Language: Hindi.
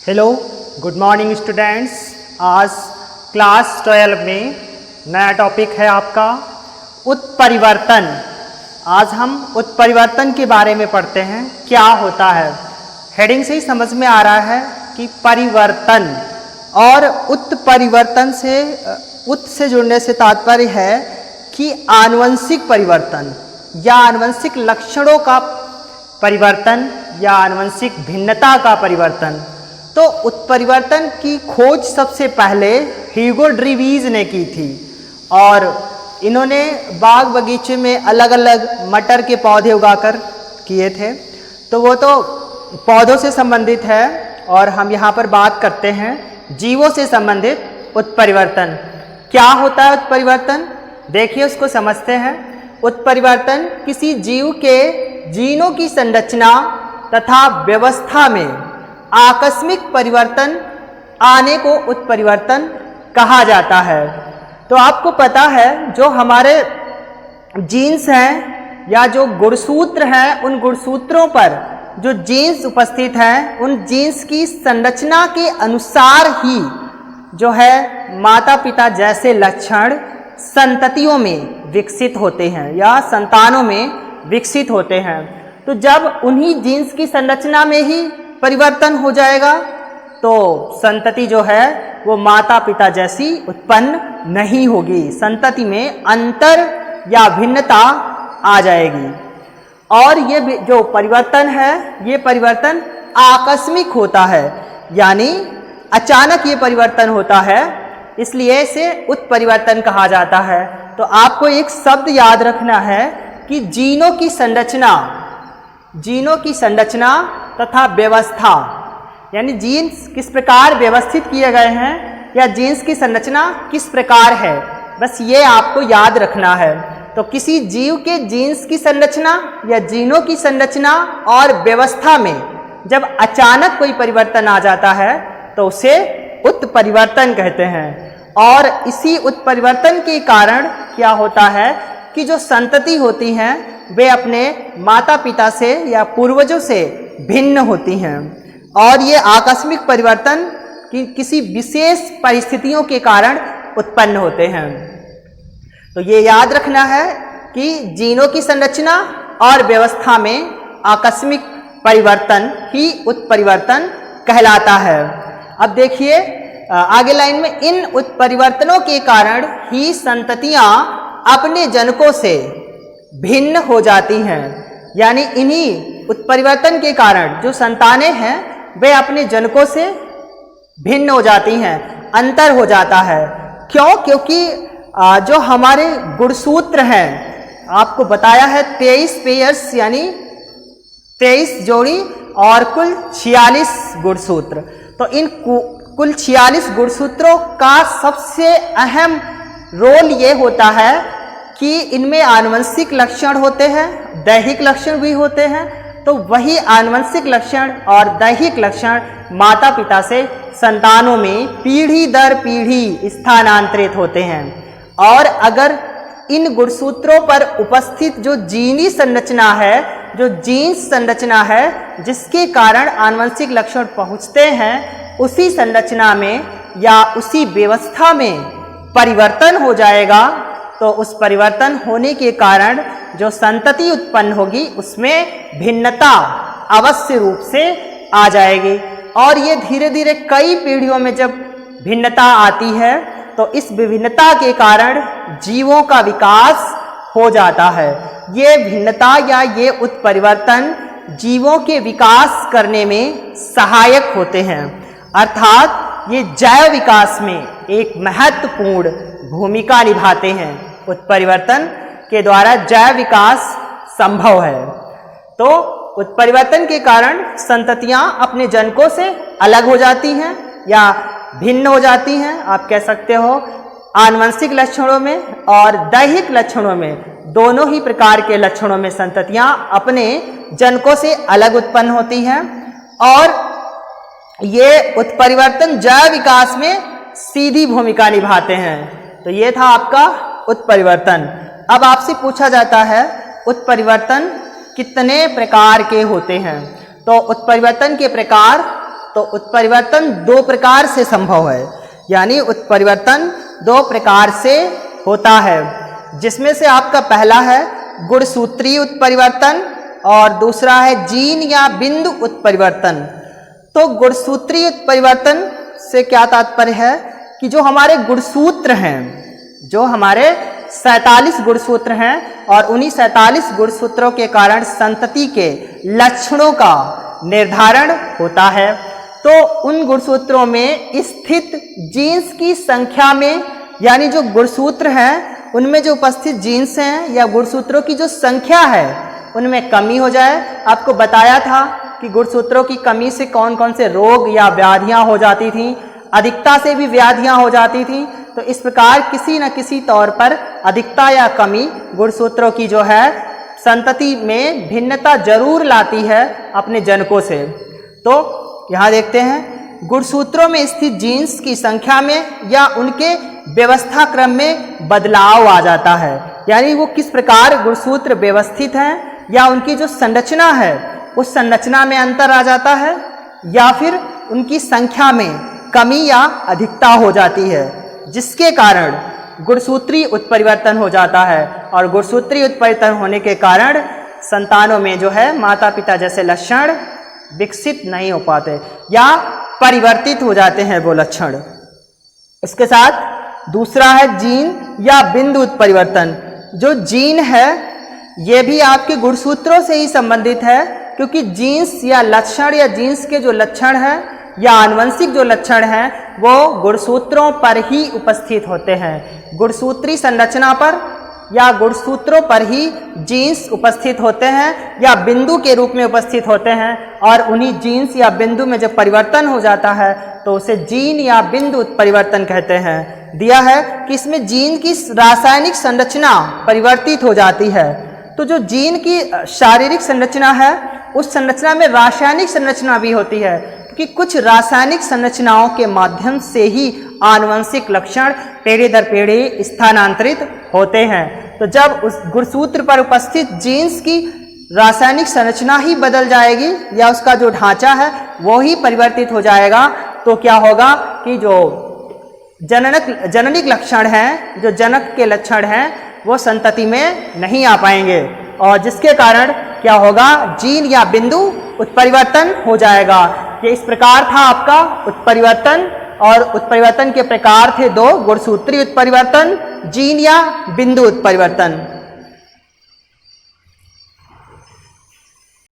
Hello, good morning students. आज क्लास 12 में नया टॉपिक है आपका उत्परिवर्तन। आज हम उत्परिवर्तन के बारे में पढ़ते हैं। क्या होता है, हेडिंग से ही समझ में आ रहा है कि परिवर्तन और उत्परिवर्तन से उत से जुड़ने से तात्पर्य है कि आनुवंशिक परिवर्तन या आनुवंशिक लक्षणों का परिवर्तन या आनुवंशिक भिन्नता का परिवर्तन। तो उत्परिवर्तन की खोज सबसे पहले ह्यूगो ड्रीवीज ने की थी और इन्होंने बाग बगीचे में अलग अलग मटर के पौधे उगाकर किए थे। तो वो तो पौधों से संबंधित है और हम यहाँ पर बात करते हैं जीवों से संबंधित उत्परिवर्तन। क्या होता है उत्परिवर्तन, देखिए उसको समझते हैं। उत्परिवर्तन किसी जीव के जीनों की संरचना तथा व्यवस्था में आकस्मिक परिवर्तन आने को उत्परिवर्तन कहा जाता है। तो आपको पता है जो हमारे जीन्स हैं या जो गुणसूत्र हैं, उन गुणसूत्रों पर जो जीन्स उपस्थित हैं, उन जीन्स की संरचना के अनुसार ही जो है माता पिता जैसे लक्षण संततियों में विकसित होते हैं या संतानों में विकसित होते हैं। तो जब उन्हीं जीन्स की संरचना में ही परिवर्तन हो जाएगा तो संतति जो है वो माता पिता जैसी उत्पन्न नहीं होगी, संतति में अंतर या भिन्नता आ जाएगी। और ये जो परिवर्तन है ये परिवर्तन आकस्मिक होता है, यानी अचानक ये परिवर्तन होता है, इसलिए इसे उत्परिवर्तन कहा जाता है। तो आपको एक शब्द याद रखना है कि जीनों की संरचना तथा व्यवस्था, यानी जीन्स किस प्रकार व्यवस्थित किए गए हैं या जीन्स की संरचना किस प्रकार है, बस ये आपको याद रखना है। तो किसी जीव के जीन्स की संरचना या जीनों की संरचना और व्यवस्था में जब अचानक कोई परिवर्तन आ जाता है तो उसे उत्परिवर्तन कहते हैं। और इसी उत्परिवर्तन के कारण क्या होता है कि जो संतति होती हैं वे अपने माता पिता से या पूर्वजों से भिन्न होती हैं और ये आकस्मिक परिवर्तन किसी विशेष परिस्थितियों के कारण उत्पन्न होते हैं। तो ये याद रखना है कि जीनों की संरचना और व्यवस्था में आकस्मिक परिवर्तन ही उत्परिवर्तन कहलाता है। अब देखिए आगे लाइन में, इन उत्परिवर्तनों के कारण ही संततियां अपने जनकों से भिन्न हो जाती हैं, यानी इन्हीं उत्परिवर्तन के कारण जो संतानें हैं वे अपने जनकों से भिन्न हो जाती हैं, अंतर हो जाता है। क्यों? क्योंकि जो हमारे गुणसूत्र हैं, आपको बताया है 23 पेयर्स यानी 23 जोड़ी और कुल 46 गुणसूत्र। तो इन कुल 46 गुणसूत्रों का सबसे अहम रोल ये होता है कि इनमें आनुवंशिक लक्षण होते हैं, दैहिक लक्षण भी होते हैं। तो वही आनुवंशिक लक्षण और दैहिक लक्षण माता पिता से संतानों में पीढ़ी दर पीढ़ी स्थानांतरित होते हैं। और अगर इन गुणसूत्रों पर उपस्थित जो जीनी संरचना है, जो जीन्स संरचना है, जिसके कारण आनुवंशिक लक्षण पहुंचते हैं, उसी संरचना में या उसी व्यवस्था में परिवर्तन हो जाएगा तो उस परिवर्तन होने के कारण जो संतति उत्पन्न होगी उसमें भिन्नता अवश्य रूप से आ जाएगी। और ये धीरे धीरे कई पीढ़ियों में जब भिन्नता आती है तो इस विभिन्नता के कारण जीवों का विकास हो जाता है। ये भिन्नता या ये उत्परिवर्तन जीवों के विकास करने में सहायक होते हैं, अर्थात ये जैव विकास में एक महत्वपूर्ण भूमिका निभाते हैं। उत्परिवर्तन के द्वारा जैव विकास संभव है। तो उत्परिवर्तन के कारण संततियां अपने जनकों से अलग हो जाती हैं या भिन्न हो जाती हैं। आप कह सकते हो आनुवंशिक लक्षणों में और दैहिक लक्षणों में, दोनों ही प्रकार के लक्षणों में संततियां अपने जनकों से अलग उत्पन्न होती हैं। और ये उत्परिवर्तन जैव विकास में सीधी भूमिका निभाते हैं। तो ये था आपका उत्परिवर्तन। अब आपसे पूछा जाता है उत्परिवर्तन कितने प्रकार के होते हैं। तो उत्परिवर्तन के प्रकार तो उत्परिवर्तन दो प्रकार से संभव है, यानी उत्परिवर्तन दो प्रकार से होता है, जिसमें से आपका पहला है गुणसूत्रीय उत्परिवर्तन और दूसरा है जीन या बिंदु उत्परिवर्तन। तो गुणसूत्रीय उत्परिवर्तन से क्या तात्पर्य है कि जो हमारे गुणसूत्र हैं, जो हमारे 47 गुणसूत्र हैं और उन्हीं 47 गुणसूत्रों के कारण संतति के लक्षणों का निर्धारण होता है। तो उन गुणसूत्रों में स्थित जीन्स की संख्या में, यानी जो गुणसूत्र हैं उनमें जो उपस्थित जीन्स हैं या गुणसूत्रों की जो संख्या है उनमें कमी हो जाए। आपको बताया था कि गुणसूत्रों की कमी से कौन कौन से रोग या व्याधियां हो जाती थीं, अधिकता से भी व्याधियां हो जाती थीं। तो इस प्रकार किसी न किसी तौर पर अधिकता या कमी गुणसूत्रों की जो है संतति में भिन्नता जरूर लाती है अपने जनकों से। तो यहाँ देखते हैं गुणसूत्रों में स्थित जीन्स की संख्या में या उनके व्यवस्था क्रम में बदलाव आ जाता है, यानी वो किस प्रकार गुणसूत्र व्यवस्थित हैं या उनकी जो संरचना है उस संरचना में अंतर आ जाता है या फिर उनकी संख्या में कमी या अधिकता हो जाती है, जिसके कारण गुणसूत्रीय उत्परिवर्तन हो जाता है। और गुणसूत्रीय उत्परिवर्तन होने के कारण संतानों में जो है माता पिता जैसे लक्षण विकसित नहीं हो पाते या परिवर्तित हो जाते हैं वो लक्षण। इसके साथ दूसरा है जीन या बिंदु उत्परिवर्तन। जो जीन है ये भी आपके गुणसूत्रों से ही संबंधित है, क्योंकि जीन्स या लक्षण या जीन्स के जो लक्षण हैं या आनुवंशिक जो लक्षण हैं वो गुणसूत्रों पर ही उपस्थित होते हैं। गुणसूत्री संरचना पर या गुणसूत्रों पर ही जीन्स उपस्थित होते हैं या बिंदु के रूप में उपस्थित होते हैं, और उन्हीं जीन्स या बिंदु में जब परिवर्तन हो जाता है तो उसे जीन या बिंदु उत्परिवर्तन कहते हैं। दिया है कि इसमें जीन की रासायनिक संरचना परिवर्तित हो जाती है। तो जो जीन की शारीरिक संरचना है उस संरचना में रासायनिक संरचना भी होती है, कि कुछ रासायनिक संरचनाओं के माध्यम से ही आनुवंशिक लक्षण पीढ़ी दर पीढ़ी स्थानांतरित होते हैं। तो जब उस गुणसूत्र पर उपस्थित जीन्स की रासायनिक संरचना ही बदल जाएगी या उसका जो ढांचा है वो ही परिवर्तित हो जाएगा, तो क्या होगा कि जो जननिक लक्षण हैं, जो जनक के लक्षण हैं वो संतति में नहीं आ पाएंगे, और जिसके कारण क्या होगा, जीन या बिंदु उत्परिवर्तन हो जाएगा। ये इस प्रकार था आपका उत्परिवर्तन, और उत्परिवर्तन के प्रकार थे दो, गुणसूत्रीय उत्परिवर्तन, जीन या बिंदु उत्परिवर्तन।